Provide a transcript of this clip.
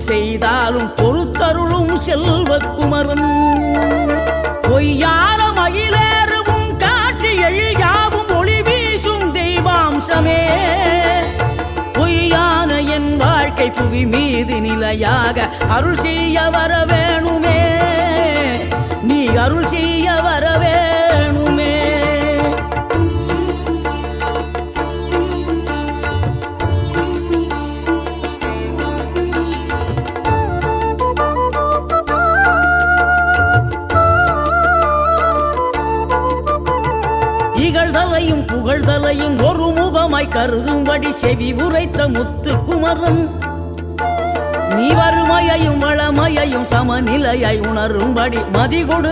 செய்தாலும் பொறுத்தருளும் செல்வக்குமரன் பொய்யான மயிலேறவும் காட்சி எழியாவும் ஒளி வீசும் தெய்வாம்சமே பொய்யான என் வாழ்க்கை புவி மீது நிலையாக அருள் செய்ய வர வேணுமே நீ அருள் செய்ய வர வேணுமே இகழ்தலையும் புகழ்தலையும் ஒரு முகமாய் கருதும்படி செவி உரைத்த முத்து குமரன் நீ வறுமையையும் வளமையையும் சமநிலையை உணரும்படி மதி கொடு